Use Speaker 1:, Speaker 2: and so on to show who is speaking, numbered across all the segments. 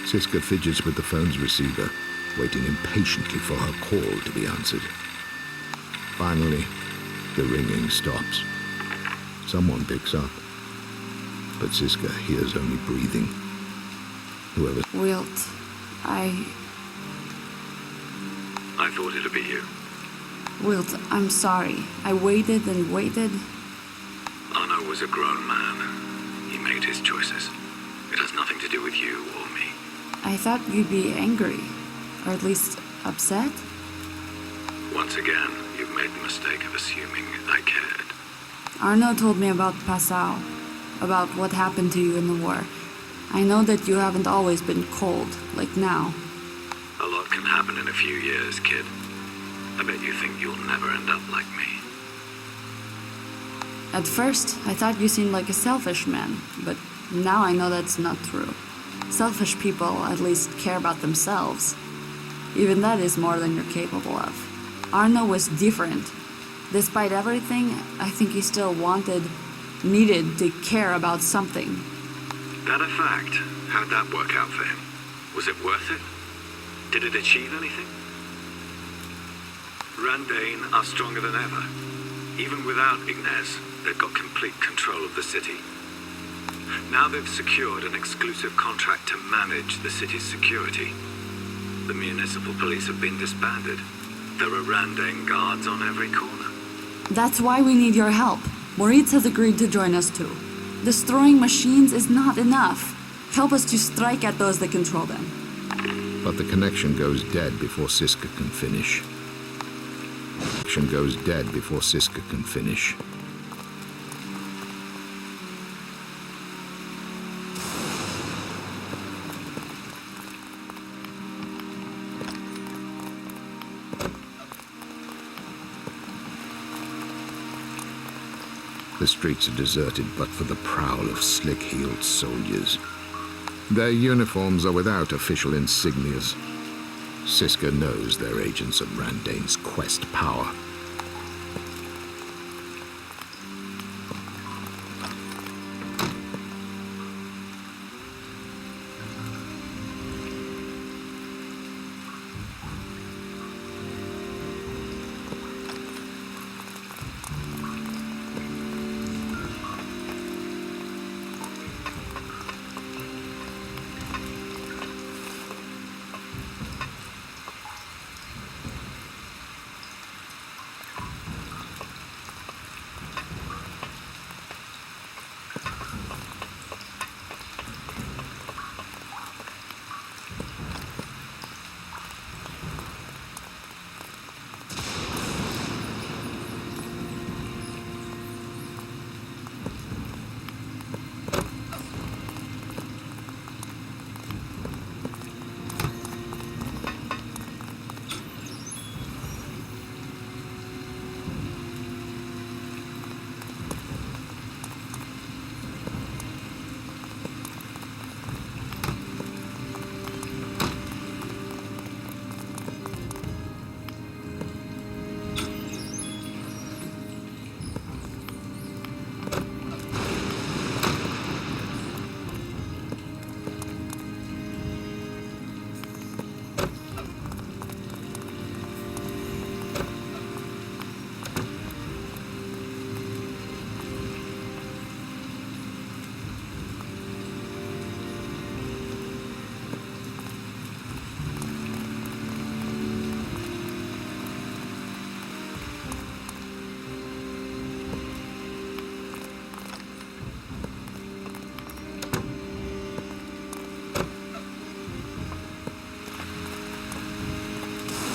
Speaker 1: Siska fidgets with the phone's receiver, waiting impatiently for her call to be answered. Finally, the ringing stops. Someone picks up, but Siska hears only breathing. Whoever...
Speaker 2: Wilt, I
Speaker 3: thought it'd be you.
Speaker 2: Wilt, I'm sorry. I waited and waited.
Speaker 3: Arno was a grown man. He made his choices. It has nothing to do with you or me.
Speaker 2: I thought you'd be angry, or at least upset.
Speaker 3: Once again, you've made the mistake of assuming I cared.
Speaker 2: Arno told me about Passau, about what happened to you in the war. I know that you haven't always been cold, like now.
Speaker 3: A lot can happen in a few years, kid. I bet you think you'll never end up like me.
Speaker 2: At first, I thought you seemed like a selfish man, but now I know that's not true. Selfish people at least care about themselves. Even that is more than you're capable of. Arno was different. Despite everything, I think he still needed to care about something.
Speaker 3: That a fact? How'd that work out for him? Was it worth it? Did it achieve anything? Randane are stronger than ever. Even without Ignace, they've got complete control of the city. Now they've secured an exclusive contract to manage the city's security. The municipal police have been disbanded. There are Randane guards on every corner.
Speaker 2: That's why we need your help. Moritz has agreed to join us too. Destroying machines is not enough. Help us to strike at those that control them.
Speaker 1: But the connection goes dead before Siska can finish. Connection goes dead before Siska can finish. The streets are deserted but for the prowl of slick-heeled soldiers. Their uniforms are without official insignias. Siska knows they're agents of Randane's quest power.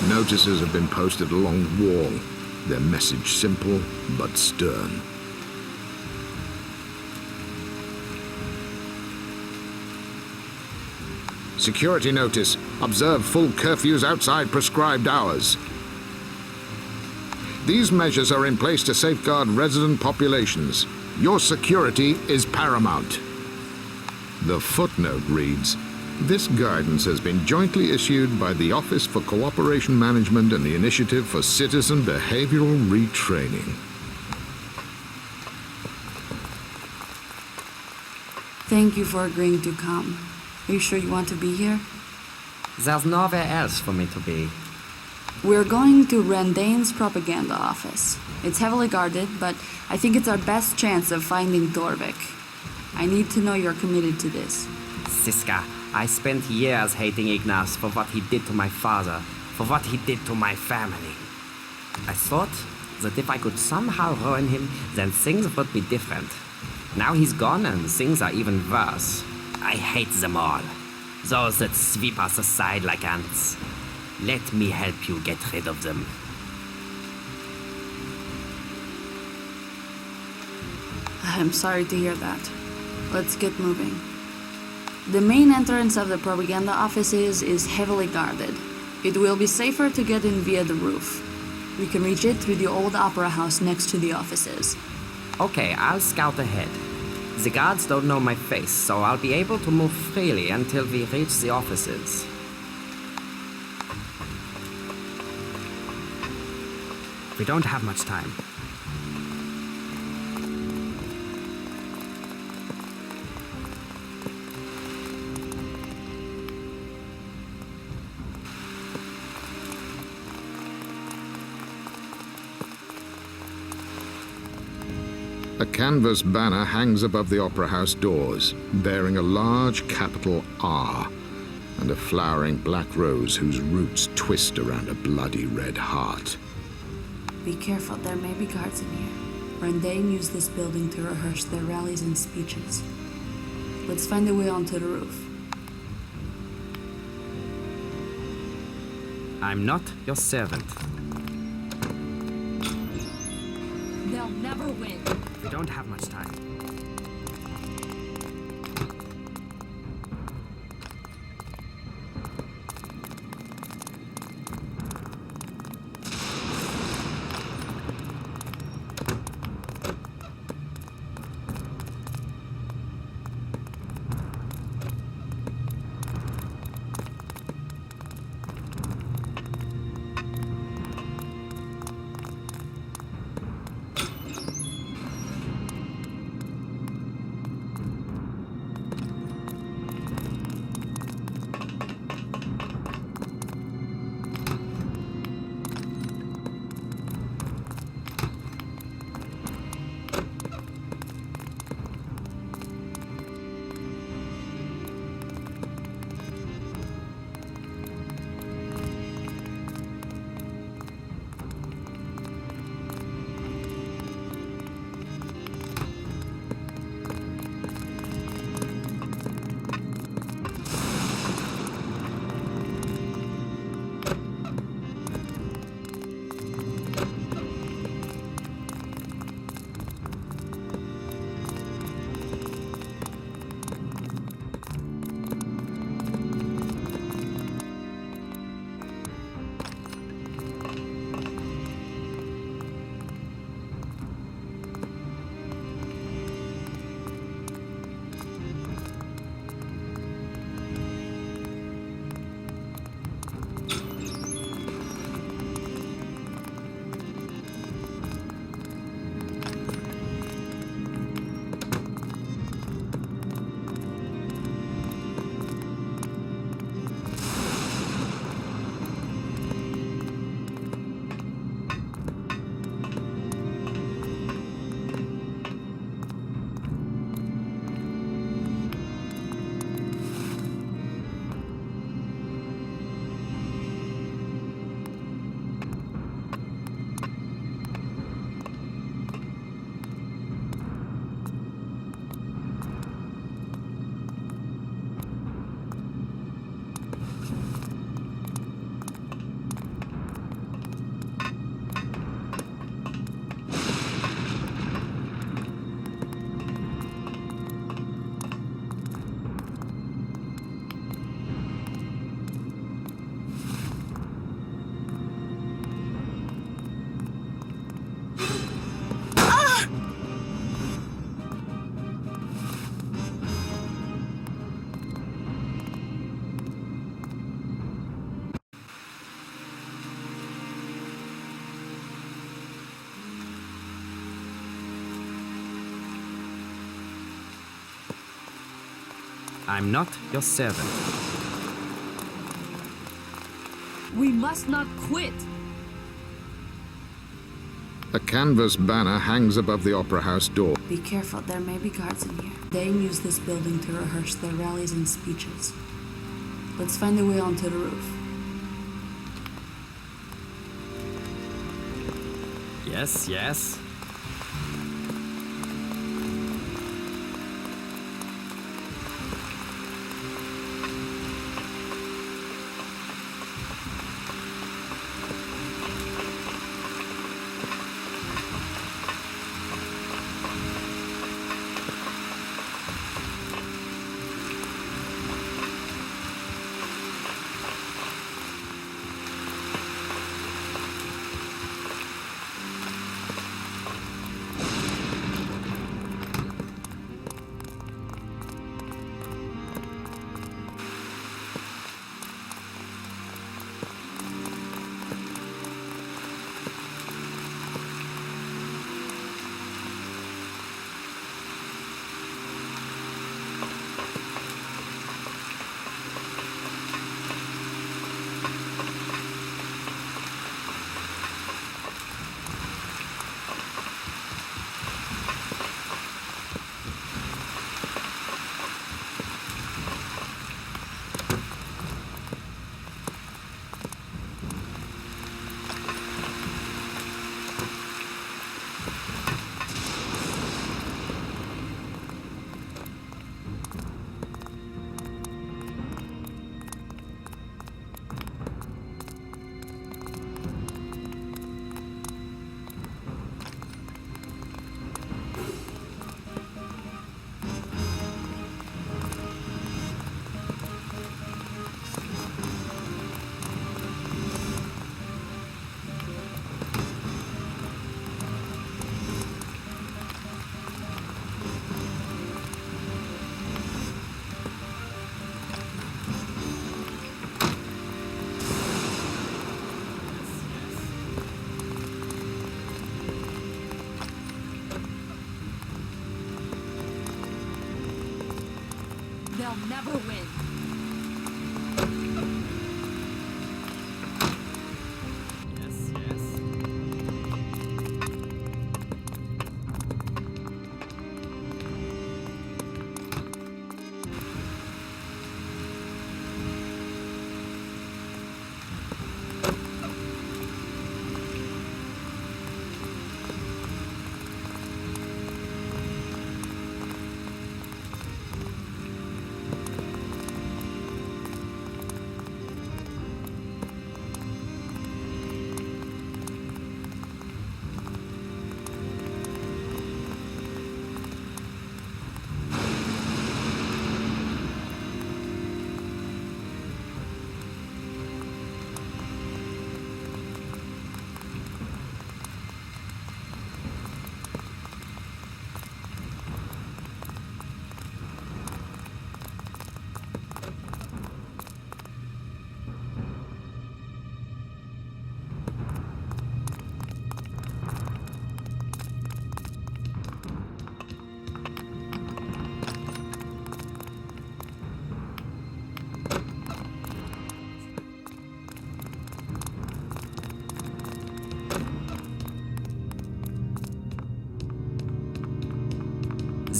Speaker 1: Notices have been posted along the wall, their message simple but stern. Security notice. Observe full curfews outside prescribed hours. These measures are in place to safeguard resident populations. Your security is paramount. The footnote reads, "This guidance has been jointly issued by the Office for Cooperation Management and the Initiative for Citizen Behavioral Retraining."
Speaker 2: Thank you for agreeing to come. Are you sure you want to be here?
Speaker 4: There's nowhere else for me to be.
Speaker 2: We're going to Rendain's propaganda office. It's heavily guarded, but I think it's our best chance of finding Dorvik. I need to know you're committed to this.
Speaker 4: Siska, I spent years hating Ignaz for what he did to my father, for what he did to my family. I thought that if I could somehow ruin him, then things would be different. Now he's gone and things are even worse. I hate them all. Those that sweep us aside like ants. Let me help you get rid of them.
Speaker 2: I'm sorry to hear that. Let's get moving. The main entrance of the propaganda offices is heavily guarded. It will be safer to get in via the roof. We can reach it through the old opera house next to the offices.
Speaker 4: Okay, I'll scout ahead. The guards don't know my face, so I'll be able to move freely until we reach the offices. We don't have much time.
Speaker 1: A canvas banner hangs above the Opera House doors, bearing a large capital R and a flowering black rose whose roots twist around a bloody red heart.
Speaker 2: Be careful, there may be guards in here. Rendain used this building to rehearse their rallies and speeches. Let's find a way onto the roof.
Speaker 4: I'm not your servant.
Speaker 5: They'll never win.
Speaker 4: We don't have much time. I'm not your servant.
Speaker 5: We must not quit.
Speaker 1: A canvas banner hangs above the Opera House door.
Speaker 2: Be careful, there may be guards in here. Dane used this building to rehearse their rallies and speeches. Let's find a way onto the roof.
Speaker 4: Yes, yes.
Speaker 5: They'll never win.
Speaker 4: Yes, yes.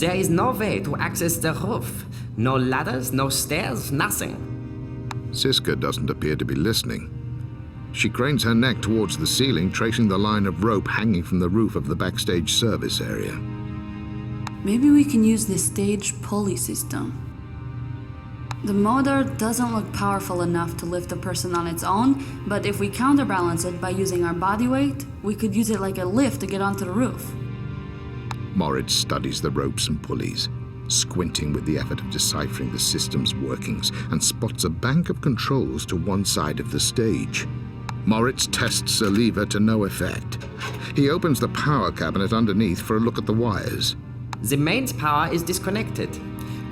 Speaker 4: There is no way to access the roof. No ladders, no stairs, nothing.
Speaker 1: Siska doesn't appear to be listening. She cranes her neck towards the ceiling, tracing the line of rope hanging from the roof of the backstage service area.
Speaker 2: Maybe we can use the stage pulley system. The motor doesn't look powerful enough to lift a person on its own, but if we counterbalance it by using our body weight, we could use it like a lift to get onto the roof.
Speaker 1: Moritz studies the ropes and pulleys, squinting with the effort of deciphering the system's workings, and spots a bank of controls to one side of the stage. Moritz tests a lever to no effect. He opens the power cabinet underneath for a look at the wires.
Speaker 4: The mains power is disconnected.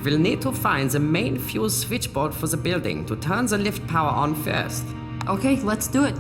Speaker 4: We'll need to find the main fuse switchboard for the building to turn the lift power on first.
Speaker 2: Okay, let's do it.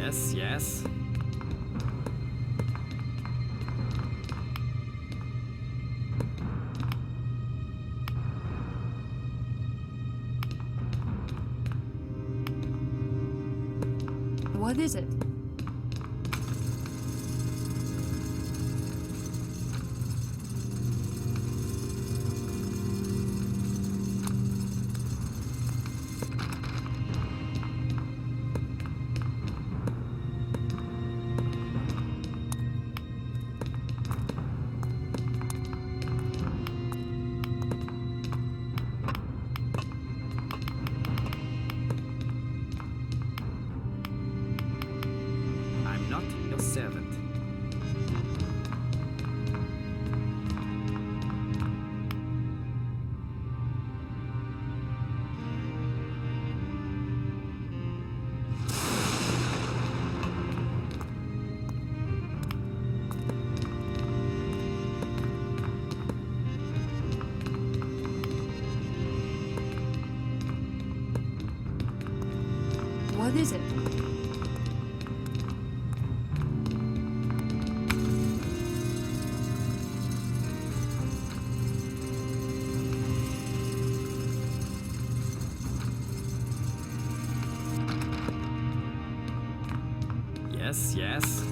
Speaker 4: Yes, yes.
Speaker 2: What is it?
Speaker 4: I'm not your servant.
Speaker 2: What is it?
Speaker 4: Yes, yes.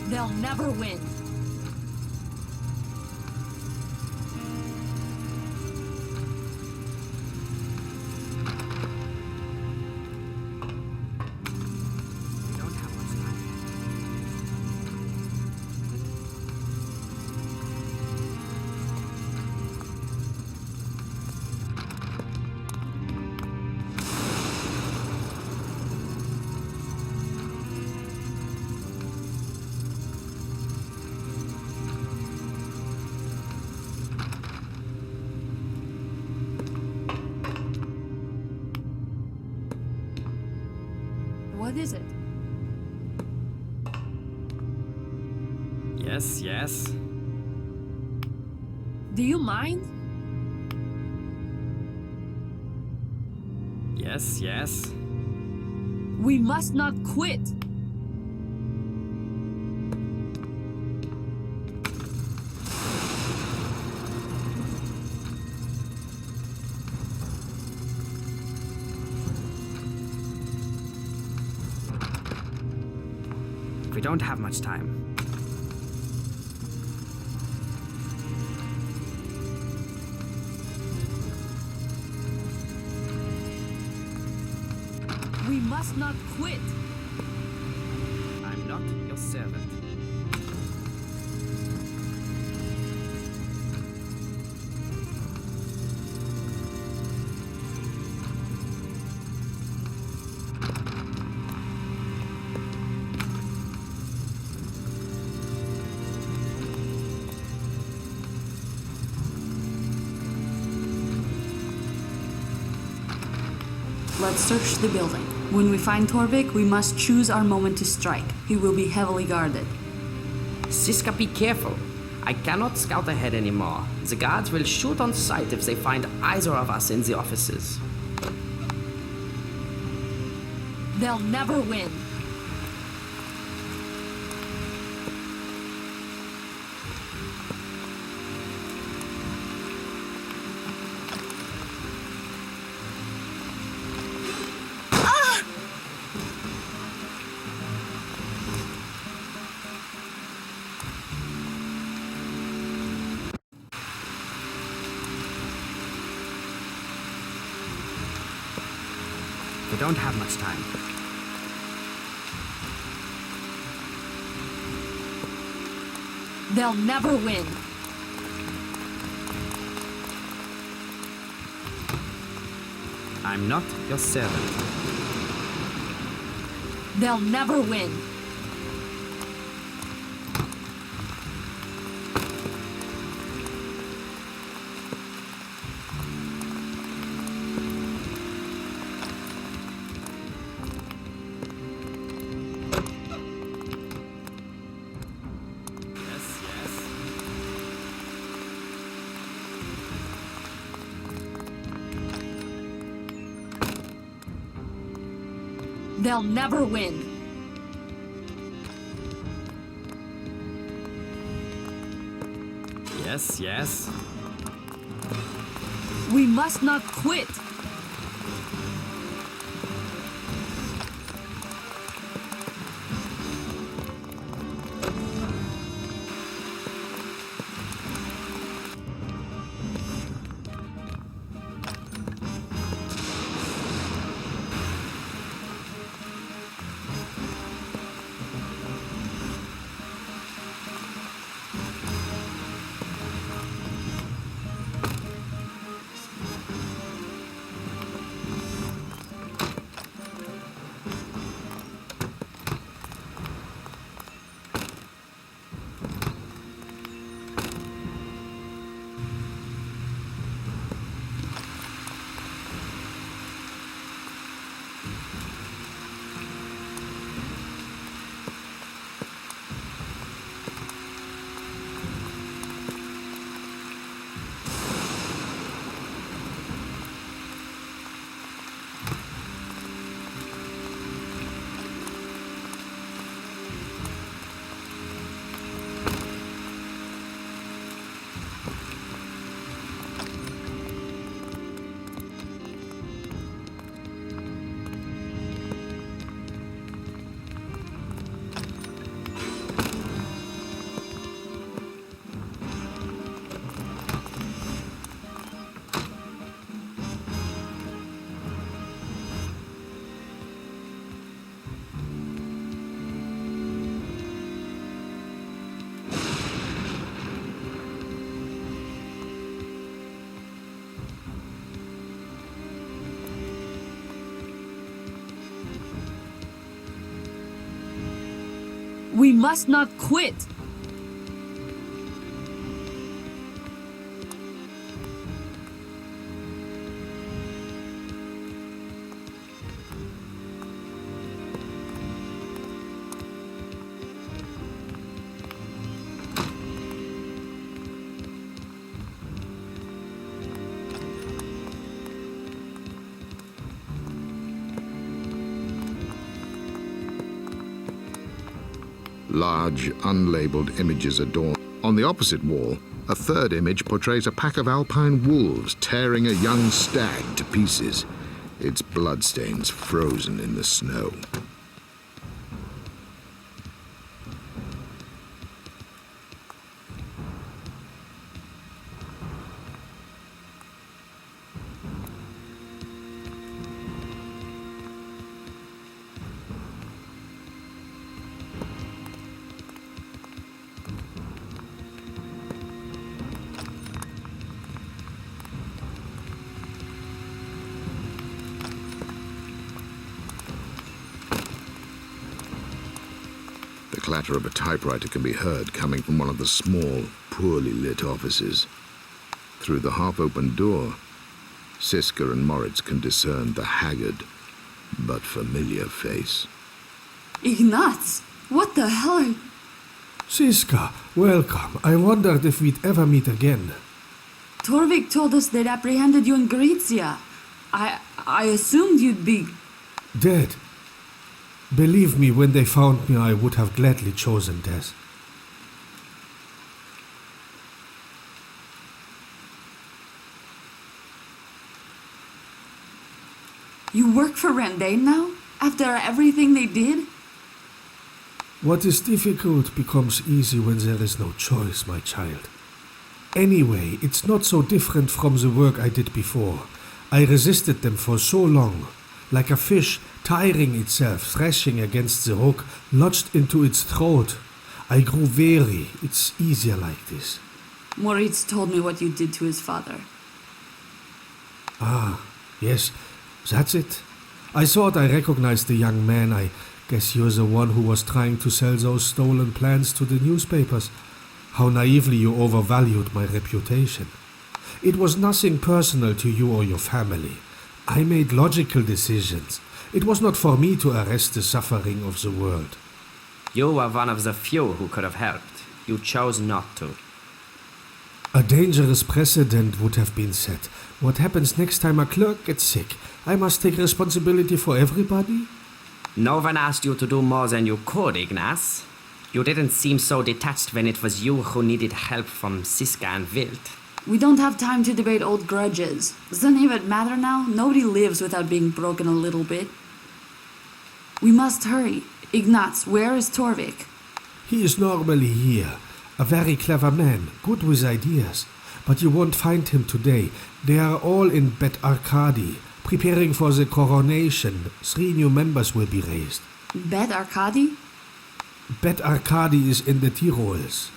Speaker 5: They'll never win.
Speaker 4: We don't have much time.
Speaker 2: What is it?
Speaker 4: Yes, yes.
Speaker 5: Do you mind?
Speaker 4: Yes, yes.
Speaker 5: We must not quit.
Speaker 4: We don't have much time.
Speaker 5: We must not quit.
Speaker 4: I'm not your servant.
Speaker 2: Let's search the building. When we find Torvik, we must choose our moment to strike. He will be heavily guarded.
Speaker 4: Siska, be careful. I cannot scout ahead anymore. The guards will shoot on sight if they find either of us in the offices.
Speaker 5: They'll never win.
Speaker 4: We don't have much time.
Speaker 5: They'll never win.
Speaker 4: I'm not your servant.
Speaker 5: They'll never win.
Speaker 4: Yes, yes.
Speaker 5: They'll never win.
Speaker 4: Yes, yes.
Speaker 5: We must not quit. We must not quit.
Speaker 1: Large, unlabeled images adorn. On the opposite wall, a third image portrays a pack of alpine wolves tearing a young stag to pieces, its bloodstains frozen in the snow. The clatter of a typewriter can be heard coming from one of the small, poorly lit offices. Through the half-open door, Siska and Moritz can discern the haggard but familiar face.
Speaker 2: Ignaz, what the hell are...
Speaker 6: Siska, welcome. I wondered if we'd ever meet again.
Speaker 2: Torvik told us they'd apprehended you in Galizia. I assumed you'd be...
Speaker 6: Dead. Believe me, when they found me, I would have gladly chosen death.
Speaker 2: You work for Rendane now? After everything they did?
Speaker 6: What is difficult becomes easy when there is no choice, my child. Anyway, it's not so different from the work I did before. I resisted them for so long, like a fish tiring itself, thrashing against the hook, lodged into its throat. I grew weary. It's easier like this.
Speaker 2: Moritz told me what you did to his father.
Speaker 6: Ah, yes, that's it. I thought I recognized the young man. I guess you're the one who was trying to sell those stolen plans to the newspapers. How naively you overvalued my reputation. It was nothing personal to you or your family. I made logical decisions. It was not for me to arrest the suffering of the world.
Speaker 4: You were one of the few who could have helped. You chose not to.
Speaker 6: A dangerous precedent would have been set. What happens next time a clerk gets sick? I must take responsibility for everybody?
Speaker 4: No one asked you to do more than you could, Ignace. You didn't seem so detached when it was you who needed help from Siska and Wilt.
Speaker 2: We don't have time to debate old grudges. Does any of it matter now? Nobody lives without being broken a little bit. We must hurry. Ignaz, where is Torvik?
Speaker 6: He is normally here. A very clever man, good with ideas. But you won't find him today. They are all in Bet Arkady, preparing for the coronation. 3 new members will be raised.
Speaker 2: Bet Arkady?
Speaker 6: Bet Arkady is in the Tyrols.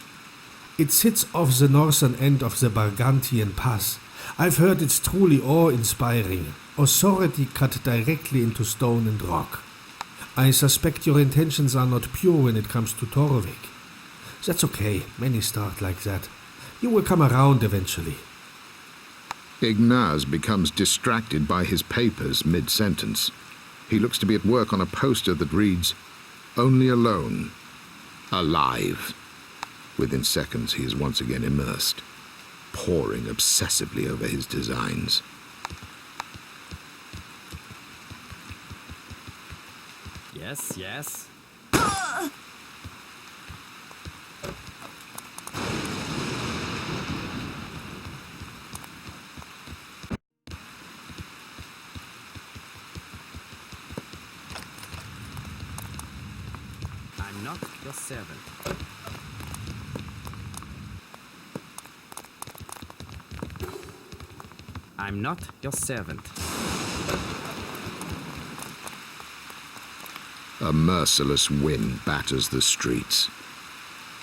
Speaker 6: It sits off the northern end of the Bargantian Pass. I've heard it's truly awe-inspiring. Authority cut directly into stone and rock. I suspect your intentions are not pure when it comes to Torvik. That's okay, many start like that. You will come around eventually.
Speaker 1: Ignaz becomes distracted by his papers mid-sentence. He looks to be at work on a poster that reads, "Only alone. Alive." Within seconds, he is once again immersed, poring obsessively over his designs.
Speaker 4: Yes, yes. I'm not your servant. I'm not your servant.
Speaker 1: A merciless wind batters the streets.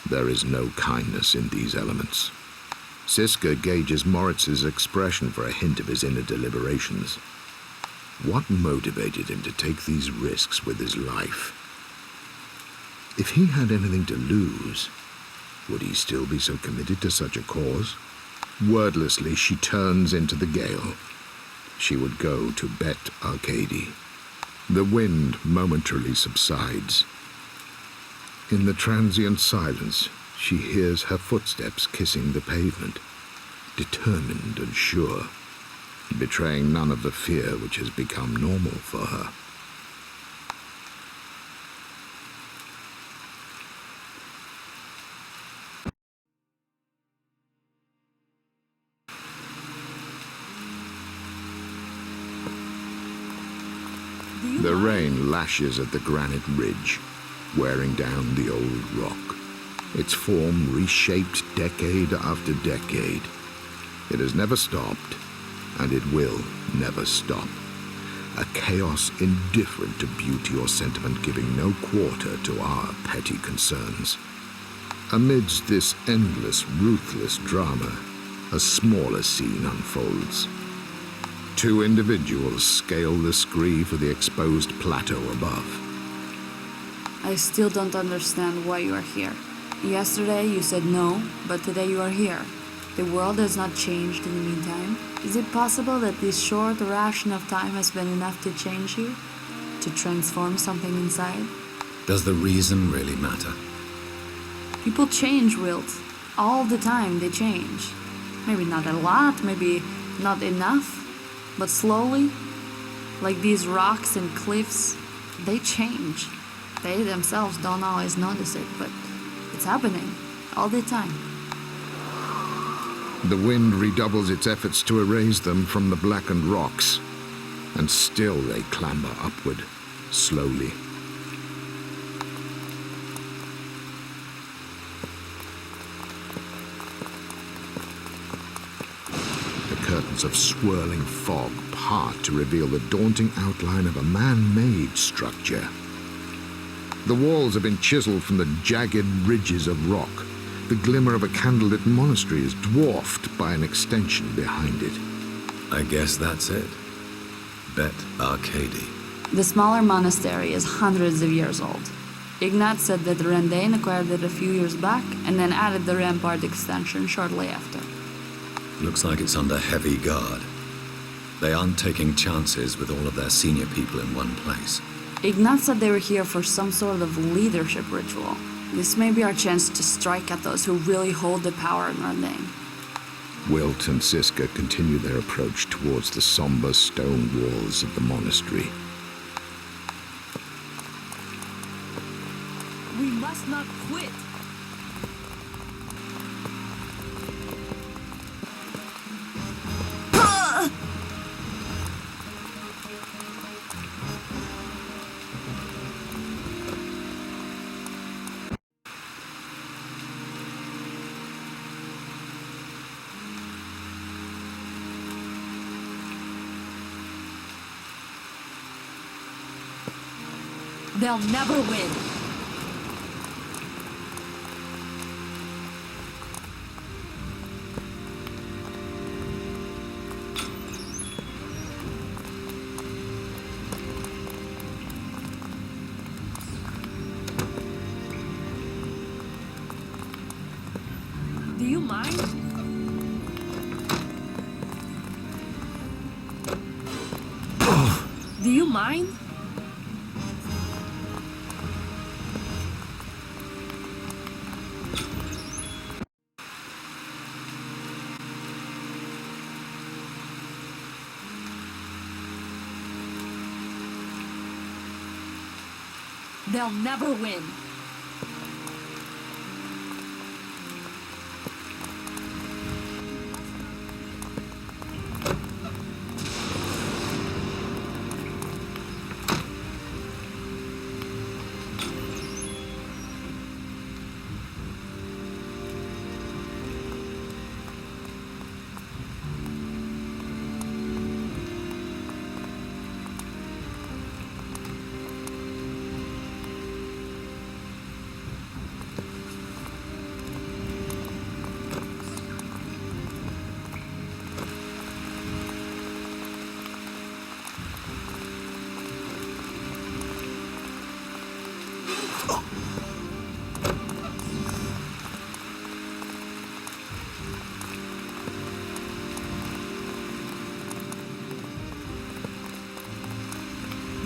Speaker 1: There is no kindness in these elements. Siska gauges Moritz's expression for a hint of his inner deliberations. What motivated him to take these risks with his life? If he had anything to lose, would he still be so committed to such a cause? Wordlessly, she turns into the gale. She would go to Bet Arkady. The wind momentarily subsides. In the transient silence, she hears her footsteps kissing the pavement, determined and sure, betraying none of the fear which has become normal for her. The rain lashes at the granite ridge, wearing down the old rock, its form reshaped decade after decade. It has never stopped, and it will never stop. A chaos indifferent to beauty or sentiment, giving no quarter to our petty concerns. Amidst this endless, ruthless drama, a smaller scene unfolds. 2 individuals scale the scree for the exposed plateau above.
Speaker 2: I still don't understand why you are here. Yesterday you said no, but today you are here. The world has not changed in the meantime. Is it possible that this short ration of time has been enough to change you? To transform something inside?
Speaker 7: Does the reason really matter?
Speaker 2: People change, Wilt. All the time they change. Maybe not a lot, maybe not enough, but slowly, like these rocks and cliffs, they change. They themselves don't always notice it, but it's happening all the time.
Speaker 1: The wind redoubles its efforts to erase them from the blackened rocks, and still they clamber upward, slowly. Curtains of swirling fog part to reveal the daunting outline of a man-made structure. The walls have been chiseled from the jagged ridges of rock. The glimmer of a candlelit monastery is dwarfed by an extension behind it.
Speaker 7: I guess that's it. Bet Arkady.
Speaker 2: The smaller monastery is hundreds of years old. Ignat said that the Rendain acquired it a few years back and then added the rampart extension shortly after.
Speaker 7: Looks like it's under heavy guard. They aren't taking chances with all of their senior people in one place.
Speaker 2: Ignat said they were here for some sort of leadership ritual. This may be our chance to strike at those who really hold the power in Rendain.
Speaker 1: Wilt and Siska continue their approach towards the somber stone walls of the monastery.
Speaker 5: not quit. They'll never win. Do you mind? Do you mind? They'll never win.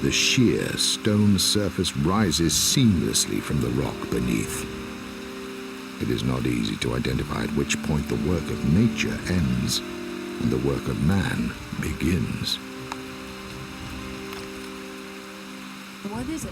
Speaker 1: The sheer stone surface rises seamlessly from the rock beneath. It is not easy to identify at which point the work of nature ends and the work of man begins.
Speaker 2: What is it?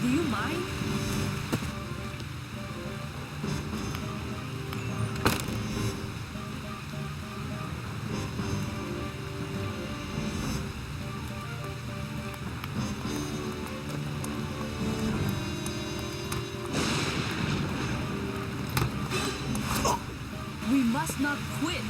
Speaker 2: Do you mind? We must not quit.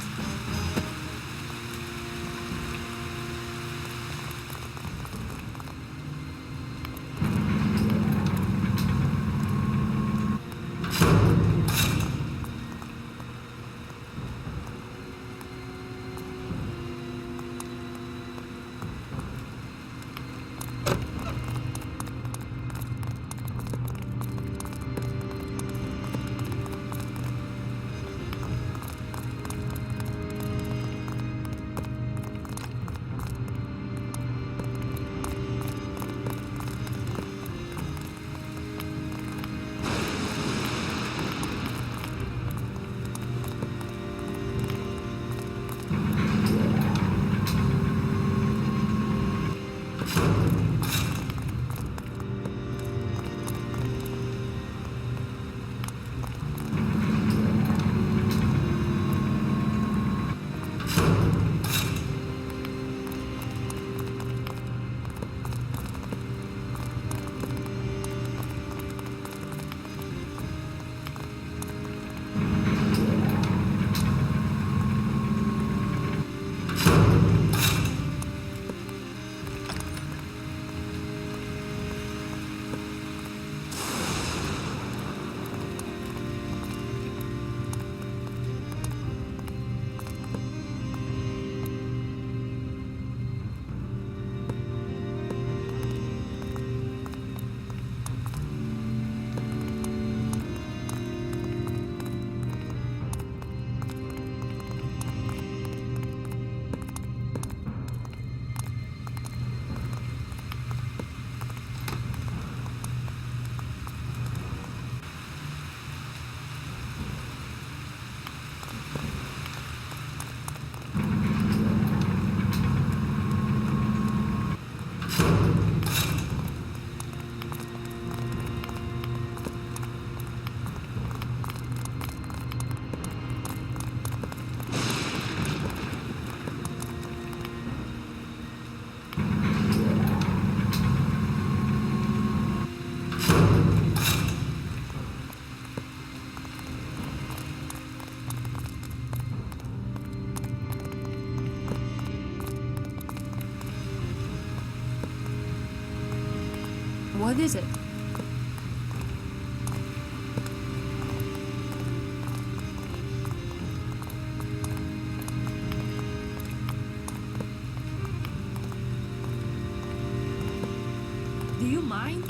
Speaker 2: What is it?
Speaker 5: Do you mind?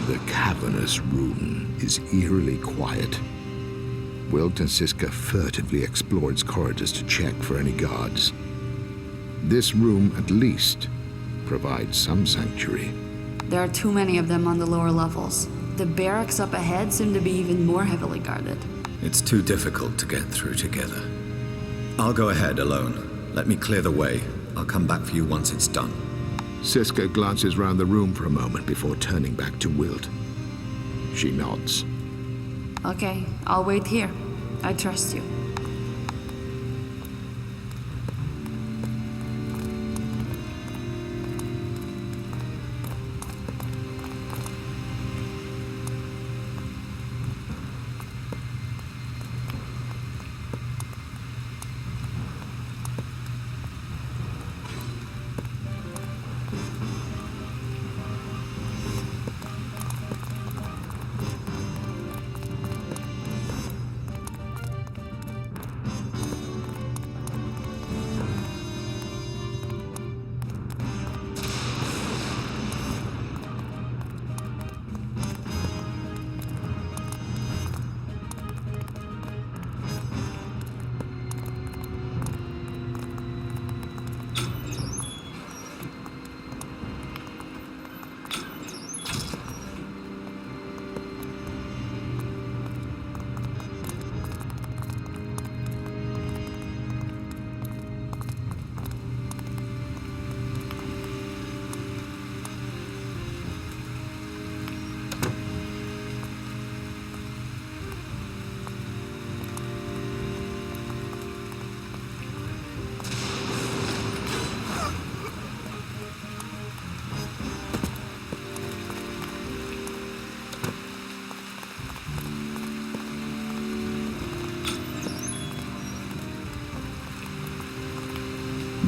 Speaker 1: The cavernous room is eerily quiet. Wilt and Siska furtively explore its corridors to check for any guards. This room, at least, provides some sanctuary.
Speaker 2: There are too many of them on the lower levels. The barracks up ahead seem to be even more heavily guarded.
Speaker 7: It's too difficult to get through together. I'll go ahead alone. Let me clear the way. I'll come back for you once it's done.
Speaker 1: Siska glances round the room for a moment before turning back to Wilt. She nods.
Speaker 2: Okay, I'll wait here. I trust you.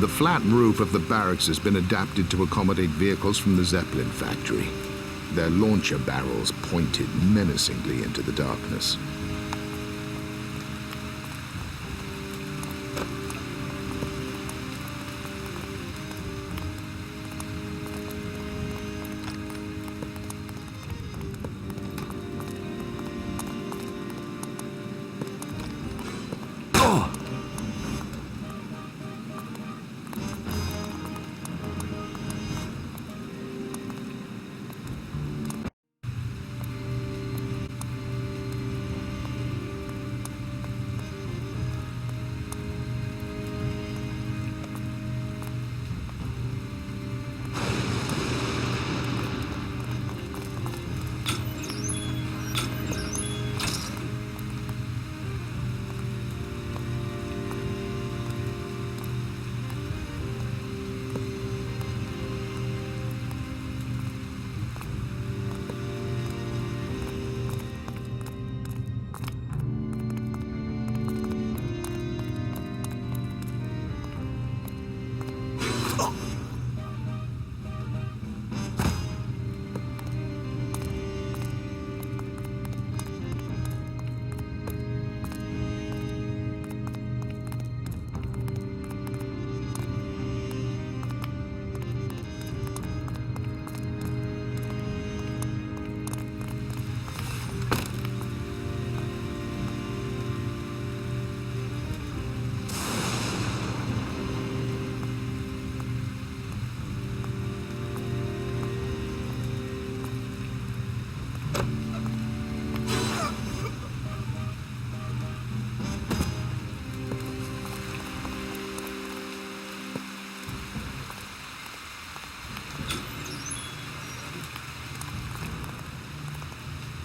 Speaker 1: The flat roof of the barracks has been adapted to accommodate vehicles from the Zeppelin factory. Their launcher barrels pointed menacingly into the darkness.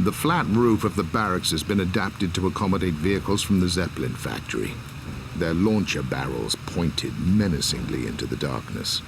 Speaker 1: The flat roof of the barracks has been adapted to accommodate vehicles from the Zeppelin factory. Their launcher barrels pointed menacingly into the darkness.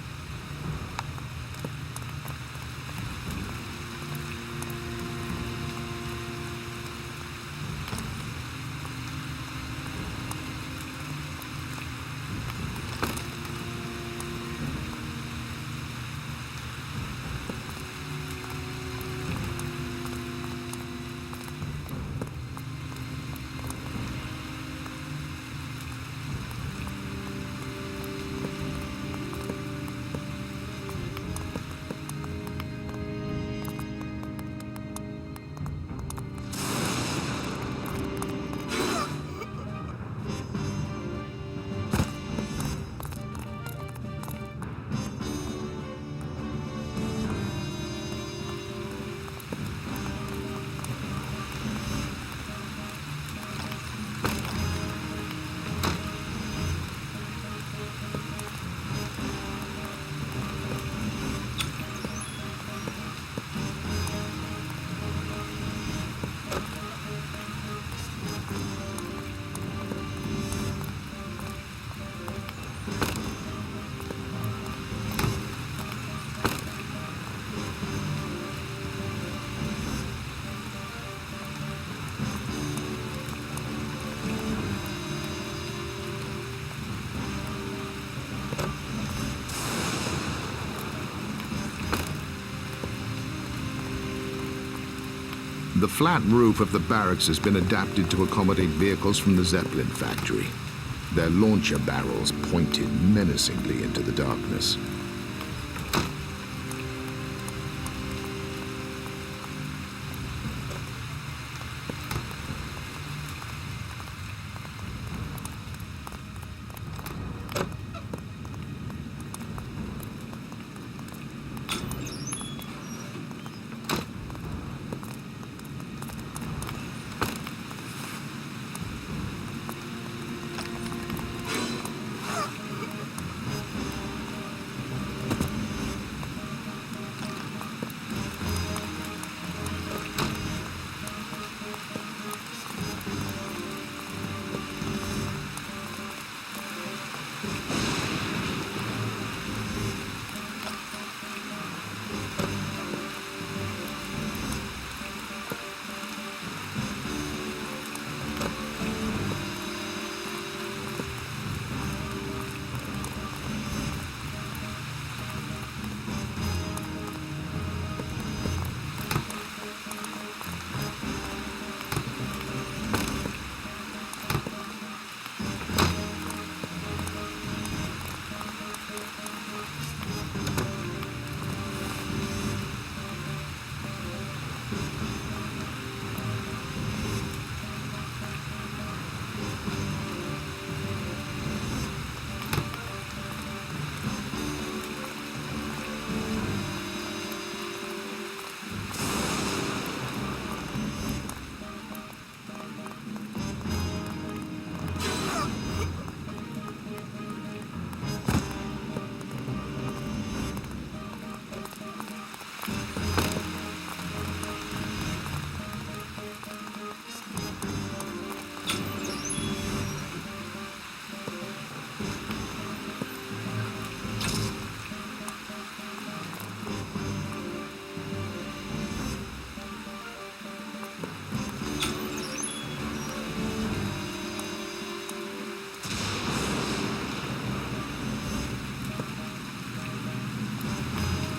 Speaker 1: The flat roof of the barracks has been adapted to accommodate vehicles from the Zeppelin factory. Their launcher barrels pointed menacingly into the darkness.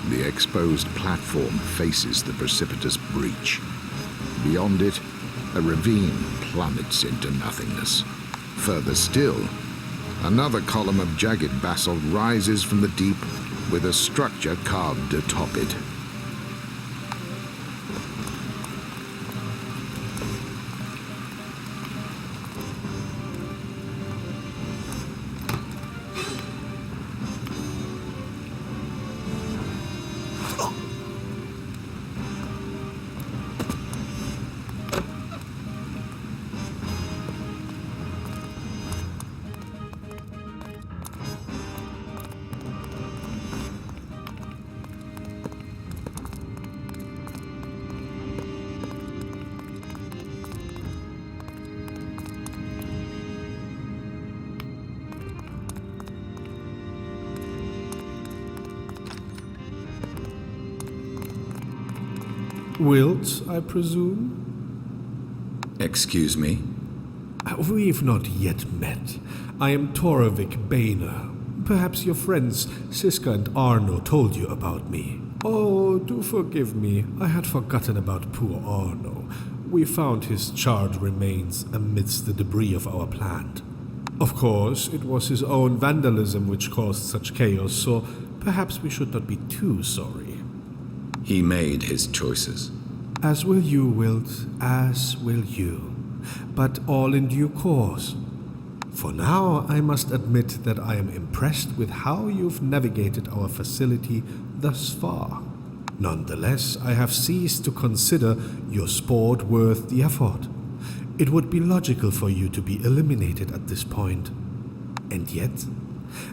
Speaker 1: The exposed platform faces the precipitous breach. Beyond it, a ravine plummets into nothingness. Further still, another column of jagged basalt rises from the deep with a structure carved atop it.
Speaker 6: Wilt, I presume?
Speaker 7: Excuse me?
Speaker 6: We've not yet met. I am Torvik Boehner. Perhaps your friends Siska and Arno told you about me. Oh, do forgive me. I had forgotten about poor Arno. We found his charred remains amidst the debris of our plant. Of course, it was his own vandalism which caused such chaos, so perhaps we should not be too sorry.
Speaker 7: He made his choices.
Speaker 6: As will you, Wilt, as will you. But all in due course. For now, I must admit that I am impressed with how you've navigated our facility thus far. Nonetheless, I have ceased to consider your sport worth the effort. It would be logical for you to be eliminated at this point. And yet,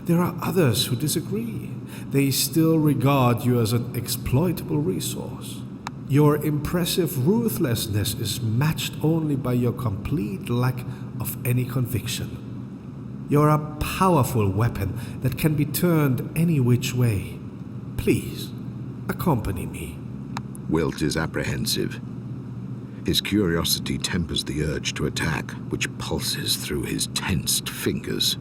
Speaker 6: there are others who disagree. They still regard you as an exploitable resource. Your impressive ruthlessness is matched only by your complete lack of any conviction. You're a powerful weapon that can be turned any which way. Please, accompany me.
Speaker 1: Wilt is apprehensive. His curiosity tempers the urge to attack, which pulses through his tensed fingers.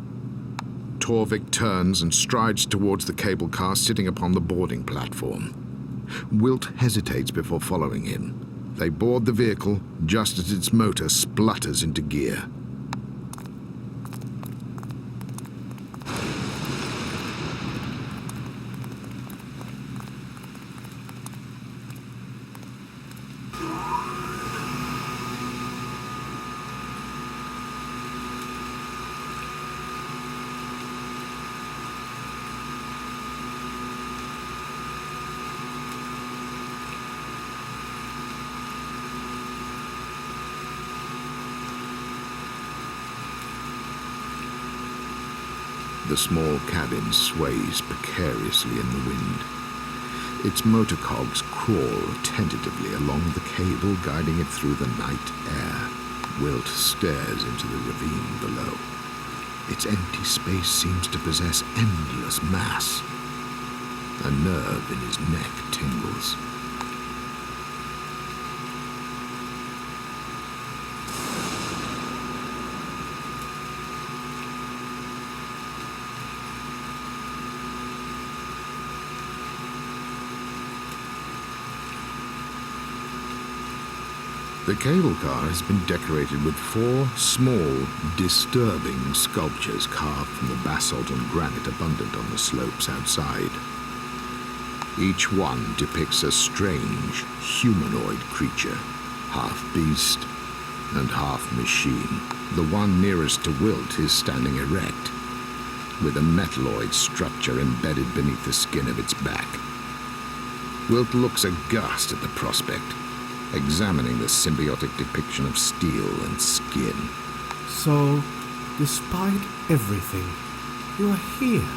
Speaker 1: Torvik turns and strides towards the cable car sitting upon the boarding platform. Wilt hesitates before following him, They board the vehicle just as its motor splutters into gear. The small cabin sways precariously in the wind. Its motor cogs crawl tentatively along the cable guiding it through the night air. Wilt stares into the ravine below. Its empty space seems to possess endless mass. A nerve in his neck tingles. The cable car has been decorated with 4 small, disturbing sculptures carved from the basalt and granite abundant on the slopes outside. Each one depicts a strange, humanoid creature, half beast and half machine. The one nearest to Wilt is standing erect, with a metalloid structure embedded beneath the skin of its back. Wilt looks aghast at the prospect, examining the symbiotic depiction of steel and skin.
Speaker 6: So, despite everything, you are here.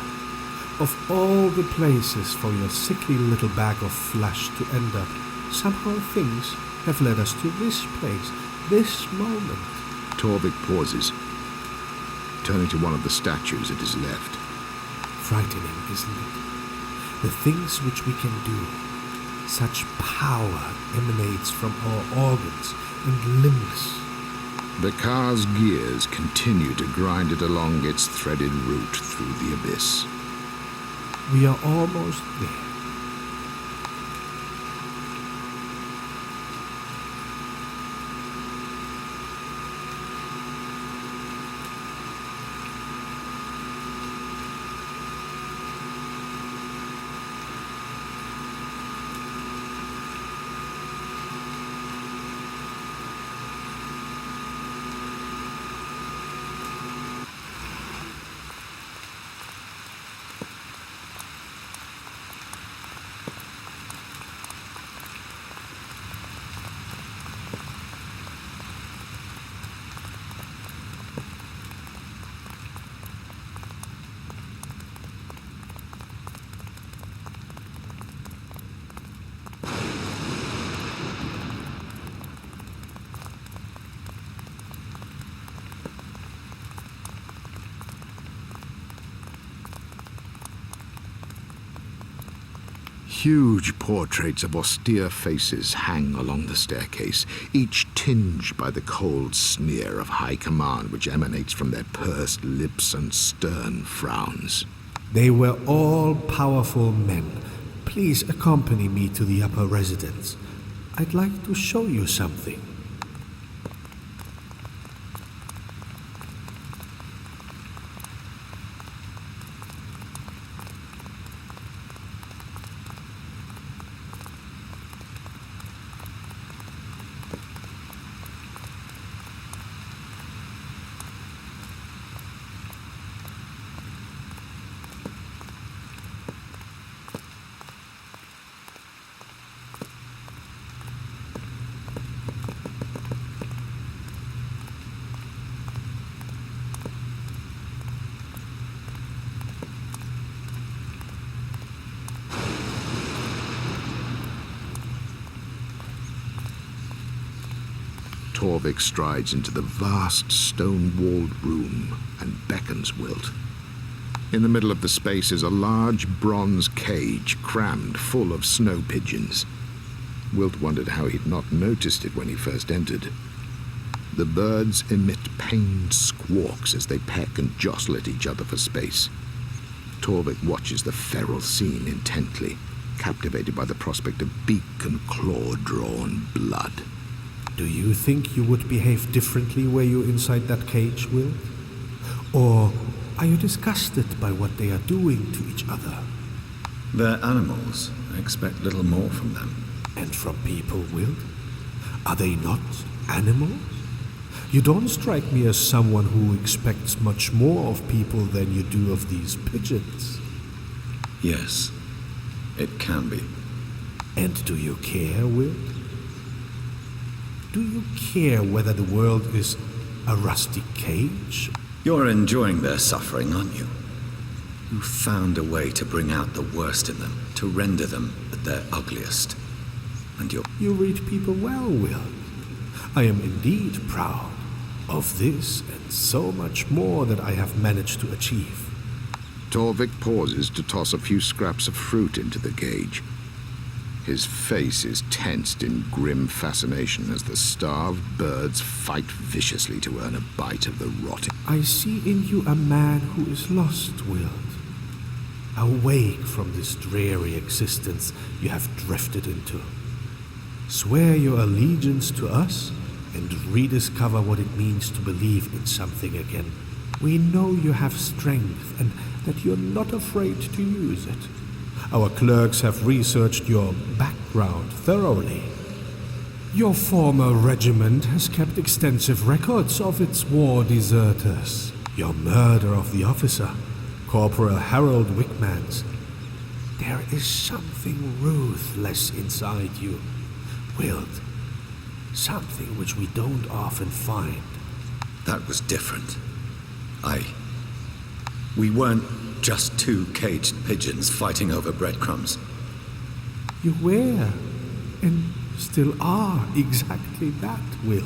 Speaker 6: Of all the places for your sickly little bag of flesh to end up, somehow things have led us to this place, this moment.
Speaker 1: Torvik pauses, turning to one of the statues at his left.
Speaker 6: Frightening, isn't it? The things which we can do. Such power emanates from our organs and limbs.
Speaker 1: The car's gears continue to grind it along its threaded route through the abyss.
Speaker 6: We are almost there.
Speaker 1: Huge portraits of austere faces hang along the staircase, each tinged by the cold sneer of high command which emanates from their pursed lips and stern frowns.
Speaker 6: They were all powerful men. Please accompany me to the upper residence. I'd like to show you something.
Speaker 1: Torvik strides into the vast stone-walled room and beckons Wilt. In the middle of the space is a large bronze cage crammed full of snow pigeons. Wilt wondered how he'd not noticed it when he first entered. The birds emit pained squawks as they peck and jostle at each other for space. Torvik watches the feral scene intently, captivated by the prospect of beak and claw-drawn blood.
Speaker 6: Do you think you would behave differently were you inside that cage, Will? Or are you disgusted by what they are doing to each other?
Speaker 7: They're animals. I expect little more from them.
Speaker 6: And from people, Will? Are they not animals? You don't strike me as someone who expects much more of people than you do of these pigeons.
Speaker 7: Yes, it can be.
Speaker 6: And do you care, Will? Do you care whether the world is a rusty cage?
Speaker 7: You're enjoying their suffering, aren't you? You found a way to bring out the worst in them, to render them at their ugliest. And
Speaker 6: You read people well, Will. I am indeed proud of this and so much more that I have managed to achieve.
Speaker 1: Torvik pauses to toss a few scraps of fruit into the cage. His face is tensed in grim fascination as the starved birds fight viciously to earn a bite of the rotting.
Speaker 6: I see in you a man who is lost, Will. Awake from this dreary existence you have drifted into. Swear your allegiance to us and rediscover what it means to believe in something again. We know you have strength and that you're not afraid to use it. Our clerks have researched your background thoroughly. Your former regiment has kept extensive records of its war deserters. Your murder of the officer, Corporal Harold Wickmans. There is something ruthless inside you, Wild. Something which we don't often find.
Speaker 7: That was different. We weren't just two caged pigeons fighting over breadcrumbs.
Speaker 6: You were, and still are, exactly that, Wild.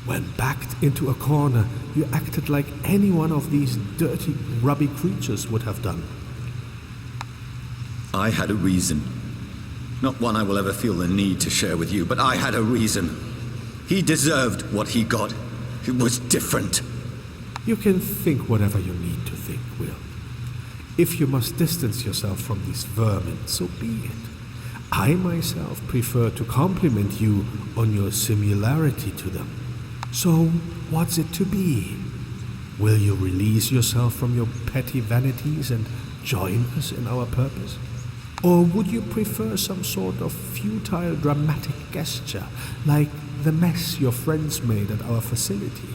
Speaker 6: When backed into a corner, you acted like any one of these dirty, grubby creatures would have done.
Speaker 7: I had a reason. Not one I will ever feel the need to share with you, but I had a reason. He deserved what he got. It was different.
Speaker 6: You can think whatever you need to think, Will. If you must distance yourself from these vermin, so be it. I myself prefer to compliment you on your similarity to them. So, what's it to be? Will you release yourself from your petty vanities and join us in our purpose? Or would you prefer some sort of futile dramatic gesture, like the mess your friends made at our facility?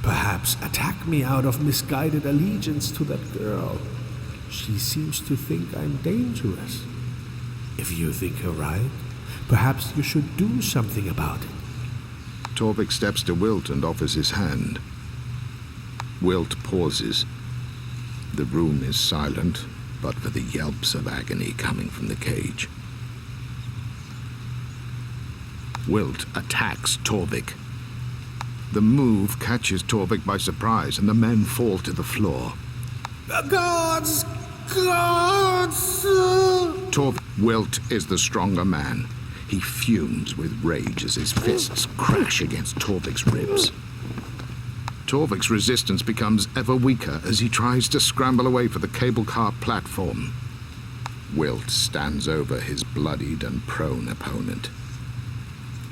Speaker 6: Perhaps attack me out of misguided allegiance to that girl. She seems to think I'm dangerous. If you think her right, perhaps you should do something about it.
Speaker 1: Torvik steps to Wilt and offers his hand. Wilt pauses. The room is silent, but for the yelps of agony coming from the cage. Wilt attacks Torvik. The move catches Torvik by surprise, and the men fall to the floor.
Speaker 6: Gods! Gods!
Speaker 1: Wilt is the stronger man. He fumes with rage as his fists crash against Torvik's ribs. Torvik's resistance becomes ever weaker as he tries to scramble away for the cable car platform. Wilt stands over his bloodied and prone opponent.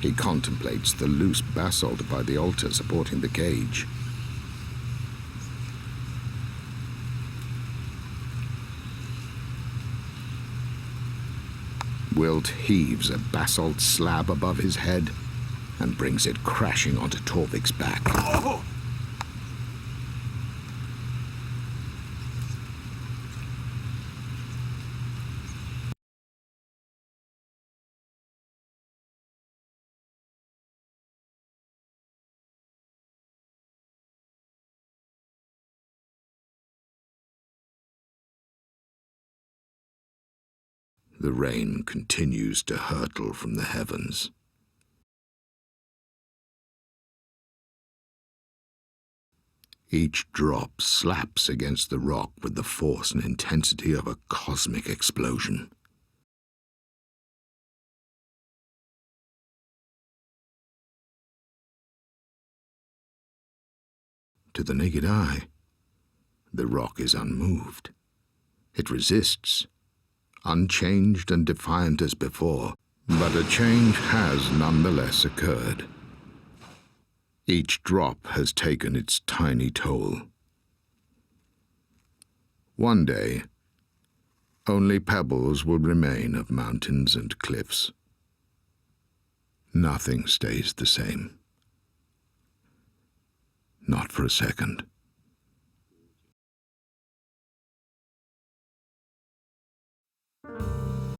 Speaker 1: He contemplates the loose basalt by the altar supporting the cage. Wilt heaves a basalt slab above his head and brings it crashing onto Torvik's back. The rain continues to hurtle from the heavens. Each drop slaps against the rock with the force and intensity of a cosmic explosion. To the naked eye, the rock is unmoved. It resists, unchanged and defiant as before, but a change has nonetheless occurred. Each drop has taken its tiny toll. One day, only pebbles will remain of mountains and cliffs. Nothing stays the same. Not for a second.